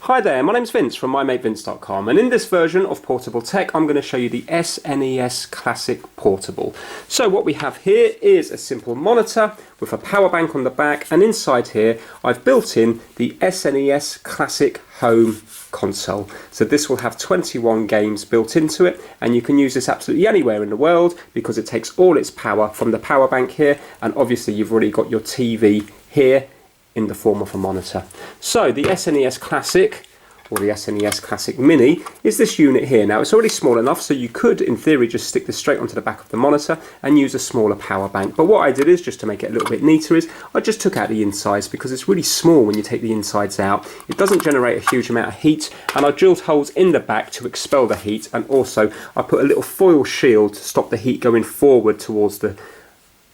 Hi there, my name's Vince from mymatevince.com, and in this version of Portable Tech I'm going to show you the SNES Classic Portable. So what we have here is a simple monitor with a power bank on the back, and inside here I've built in the SNES Classic Home console. So this will have 21 games built into it, and you can use this absolutely anywhere in the world because it takes all its power from the power bank here, and obviously you've already got your TV here in the form of a monitor. So the SNES Classic, or the SNES Classic Mini, is this unit here. Now it's already small enough so you could in theory just stick this straight onto the back of the monitor and use a smaller power bank, but what I did is, just to make it a little bit neater, is I just took out the insides because it's really small when you take the insides out. It doesn't generate a huge amount of heat, and I drilled holes in the back to expel the heat, and also I put a little foil shield to stop the heat going forward towards the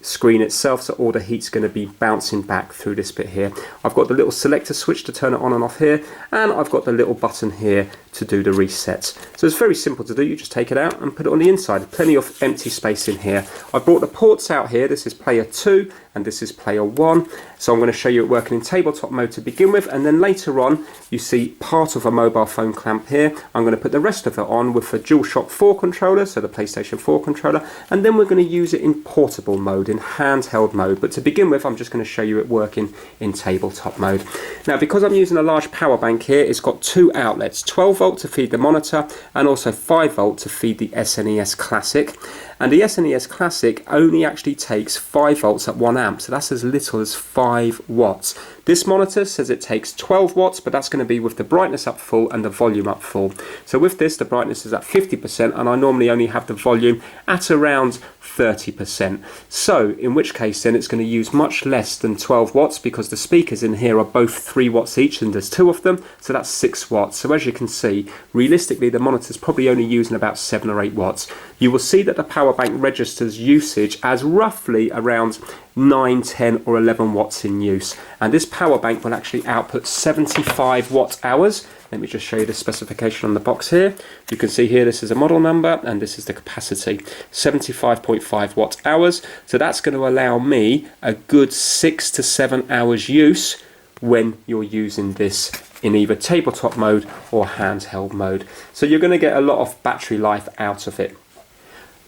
screen itself, so all the heat's going to be bouncing back through this bit here. I've got the little selector switch to turn it on and off here, and I've got the little button here to do the resets. So it's very simple to do. You just take it out and put it on the inside. Plenty of empty space in here. I've brought the ports out here. This is player 2 and this is player 1. So I'm going to show you it working in tabletop mode to begin with, and then later on you see part of a mobile phone clamp here. I'm going to put the rest of it on with a DualShock 4 controller, so the PlayStation 4 controller, and then we're going to use it in portable mode, in handheld mode. But to begin with, I'm just going to show you it working in tabletop mode. Now, because I'm using a large power bank here, it's got two outlets, 12 volt to feed the monitor and also 5 volt to feed the SNES Classic. And the SNES Classic only actually takes 5 volts at 1 amp, so that's as little as 5 watts. This monitor says it takes 12 watts, but that's going to be with the brightness up full and the volume up full. So with this, the brightness is at 50%, and I normally only have the volume at around 30%. So in which case then it's going to use much less than 12 watts because the speakers in here are both 3 watts each, and there's 2 of them, so that's 6 watts. So as you can see, realistically the monitor's probably only using about 7 or 8 watts. You will see that the power bank registers usage as roughly around 9, 10 or 11 watts in use, and this power bank will actually output 75 watt hours. Let me just show you the specification on the box here. You can see here this is a model number and this is the capacity, 75.5 watt hours. So that's going to allow me a good 6 to 7 hours use when you're using this in either tabletop mode or handheld mode. So you're going to get a lot of battery life out of it.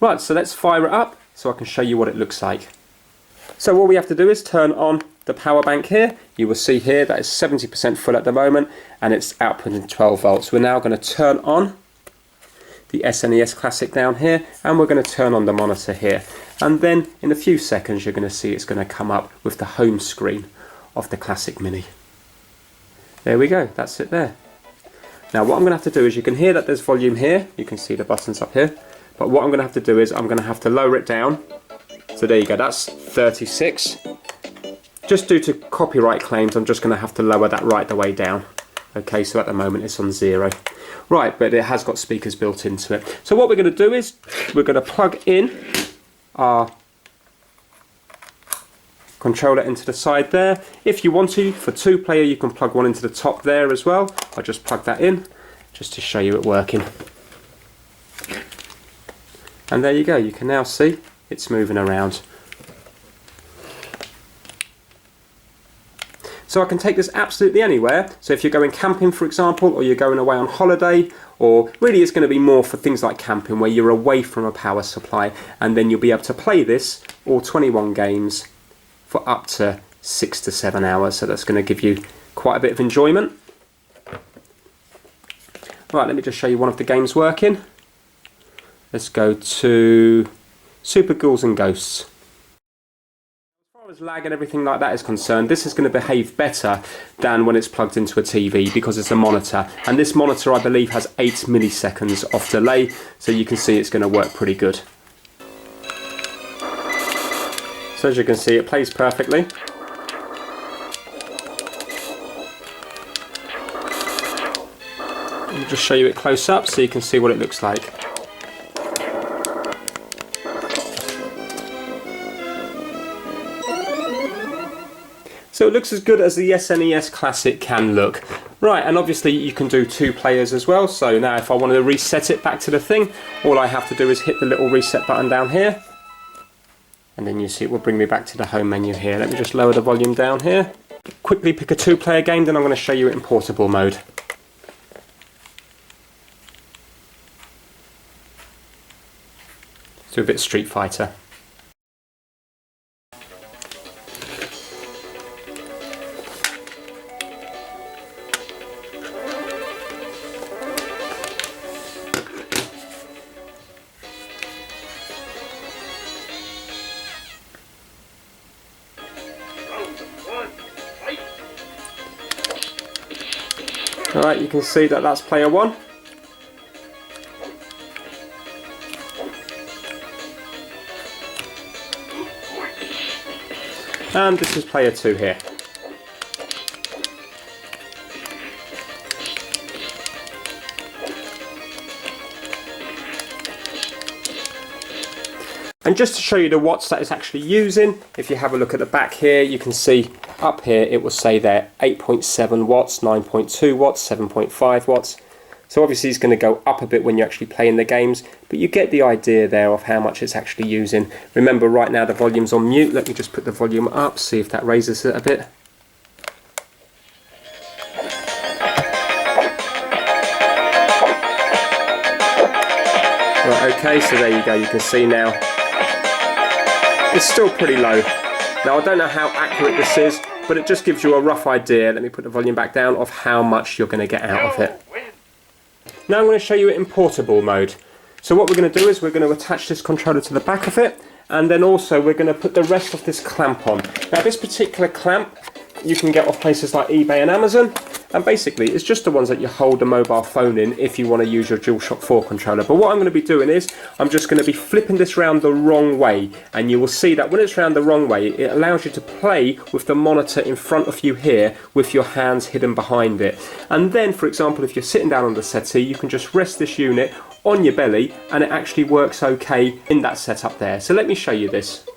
Right, so let's fire it up so I can show you what it looks like. So all we have to do is turn on the power bank here. You will see here that it's 70% full at the moment and it's outputting 12 volts. We're now going to turn on the SNES Classic down here, and we're going to turn on the monitor here, and then in a few seconds you're going to see it's going to come up with the home screen of the Classic Mini. There we go, that's it there. Now what I'm going to have to do is, you can hear that there's volume here, you can see the buttons up here, but what I'm going to have to do is I'm going to have to lower it down. So there you go, that's 36. Just due to copyright claims, I'm just going to have to lower that right the way down. Okay, so at the moment it's on 0. Right, but it has got speakers built into it. So what we're going to do is, we're going to plug in our controller into the side there. If you want to, for 2-player, you can plug one into the top there as well. I'll just plug that in, just to show you it working. And there you go, you can now see it's moving around. So I can take this absolutely anywhere. So if you're going camping, for example, or you're going away on holiday, or really it's going to be more for things like camping where you're away from a power supply, and then you'll be able to play this, all 21 games, for up to 6 to 7 hours. So that's going to give you quite a bit of enjoyment. Right, let me just show you one of the games working. Let's go to Super Ghouls and Ghosts. As far as lag and everything like that is concerned, this is going to behave better than when it's plugged into a TV because it's a monitor, and this monitor I believe has 8 milliseconds of delay, so you can see it's going to work pretty good. So as you can see, it plays perfectly. I'll just show you it close up so you can see what it looks like. So it looks as good as the SNES Classic can look. Right, and obviously you can do 2 players as well, so now if I wanted to reset it back to the thing, all I have to do is hit the little reset button down here, and then you see it will bring me back to the home menu here. Let me just lower the volume down here. Quickly pick a 2-player game, then I'm going to show you it in portable mode. do a bit Street Fighter. Alright, you can see that that's player 1. And this is player 2 here. And just to show you the watts that it's actually using, if you have a look at the back here, you can see up here it will say there 8.7 watts, 9.2 watts, 7.5 watts. So obviously it's going to go up a bit when you're actually playing the games, but you get the idea there of how much it's actually using. Remember, right now the volume's on mute. Let me just put the volume up, see if that raises it a bit. Right, okay, so there you go, you can see now. It's still pretty low. Now I don't know how accurate this is, but it just gives you a rough idea. Let me put the volume back down of how much you're going to get out of it. Now I'm going to show you it in portable mode. So what we're going to do is we're going to attach this controller to the back of it, and then also we're going to put the rest of this clamp on. Now this particular clamp you can get off places like eBay and Amazon, and basically it's just the ones that you hold the mobile phone in if you want to use your DualShock 4 controller. But what I'm going to be doing is I'm just going to be flipping this round the wrong way, and you will see that when it's round the wrong way it allows you to play with the monitor in front of you here with your hands hidden behind it. And then, for example, if you're sitting down on the settee, you can just rest this unit on your belly and it actually works okay in that setup there. So let me show you this.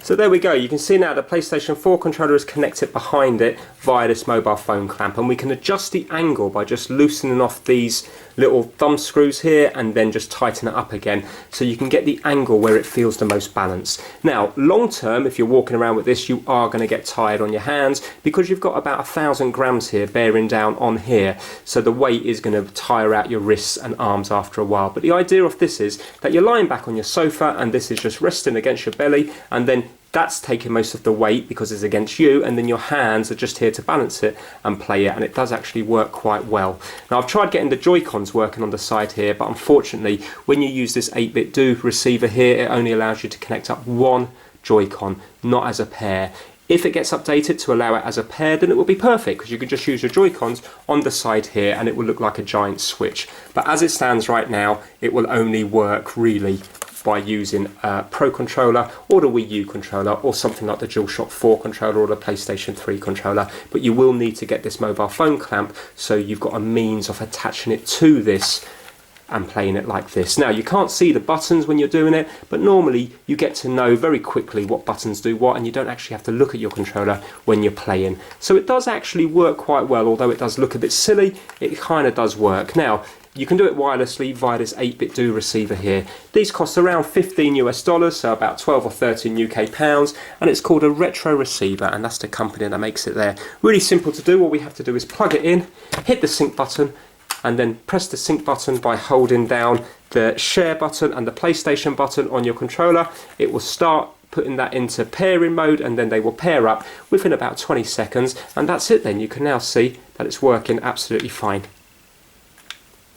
So there we go, you can see now the PlayStation 4 controller is connected behind it via this mobile phone clamp, and we can adjust the angle by just loosening off these little thumb screws here and then just tighten it up again, so you can get the angle where it feels the most balanced. Now long term, if you're walking around with this, you are going to get tired on your hands because you've got about 1,000 grams here bearing down on here, so the weight is going to tire out your wrists and arms after a while. But the idea of this is that you're lying back on your sofa and this is just resting against your belly, and then that's taking most of the weight because it's against you, and then your hands are just here to balance it and play it, and it does actually work quite well. Now I've tried getting the Joy-Cons working on the side here, but unfortunately when you use this 8-bit DO receiver here, it only allows you to connect up one Joy-Con, not as a pair. If it gets updated to allow it as a pair, then it will be perfect because you could just use your Joy-Cons on the side here and it will look like a giant switch. But as it stands right now, it will only work really by using a Pro controller or the Wii U controller or something like the DualShock 4 controller or the PlayStation 3 controller. But you will need to get this mobile phone clamp so you've got a means of attaching it to this and playing it like this. Now you can't see the buttons when you're doing it, but normally you get to know very quickly what buttons do what, and you don't actually have to look at your controller when you're playing. So it does actually work quite well, although it does look a bit silly, it kind of does work. Now you can do it wirelessly via this 8-bit DO receiver here. These cost around $15 US, so about 12 or 13 UK pounds, and it's called a Retro receiver, and that's the company that makes it there. Really simple to do. All we have to do is plug it in, hit the sync button, and then press the sync button by holding down the share button and the PlayStation button on your controller. It will start putting that into pairing mode, and then they will pair up within about 20 seconds, and that's it then. You can now see that it's working absolutely fine.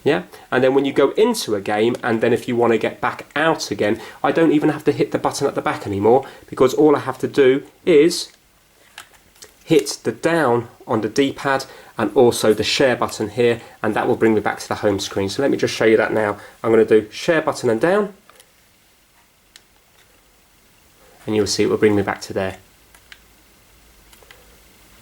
Yeah, and then when you go into a game, and then if you want to get back out again, I don't even have to hit the button at the back anymore, because all I have to do is hit the down on the D-pad and also the share button here, and that will bring me back to the home screen. So let me just show you that now. I'm going to do share button and down, and you'll see it will bring me back to there.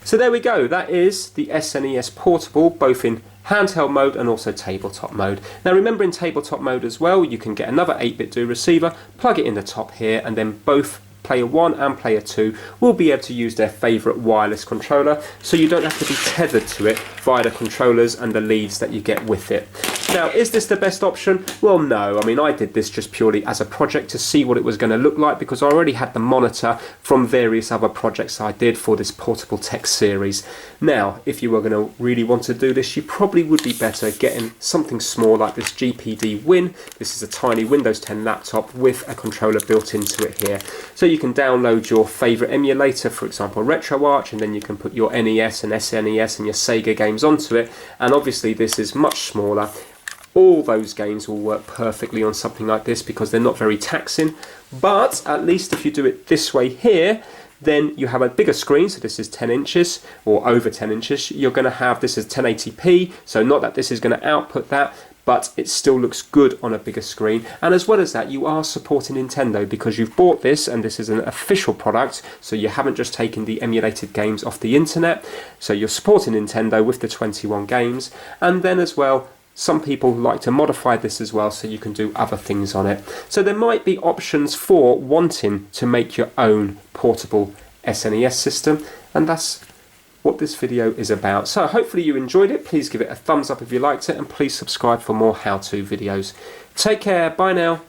So there we go, that is the SNES Portable, both in handheld mode and also tabletop mode. Now remember, in tabletop mode as well, you can get another 8-bit DO receiver, plug it in the top here, and then both player 1 and player 2 will be able to use their favourite wireless controller, so you don't have to be tethered to it via the controllers and the leads that you get with it. Now, is this the best option? Well, no. I mean, I did this just purely as a project to see what it was going to look like, because I already had the monitor from various other projects I did for this portable tech series. Now, if you were going to really want to do this, you probably would be better getting something small like this GPD Win. This is a tiny Windows 10 laptop with a controller built into it here. So you can download your favourite emulator, for example RetroArch, and then you can put your NES and SNES and your Sega games onto it. And obviously this is much smaller. All those games will work perfectly on something like this because they're not very taxing. But at least if you do it this way here, then you have a bigger screen. So this is 10 inches or over 10 inches. You're going to have, this is 1080p, so not that this is going to output that, but it still looks good on a bigger screen. And as well as that, you are supporting Nintendo because you've bought this and this is an official product, so you haven't just taken the emulated games off the internet. So you're supporting Nintendo with the 21 games. And then as well, some people like to modify this as well, so you can do other things on it. So there might be options for wanting to make your own portable SNES system, and that's what this video is about. So hopefully you enjoyed it. Please give it a thumbs up if you liked it, and please subscribe for more how-to videos. Take care, bye now.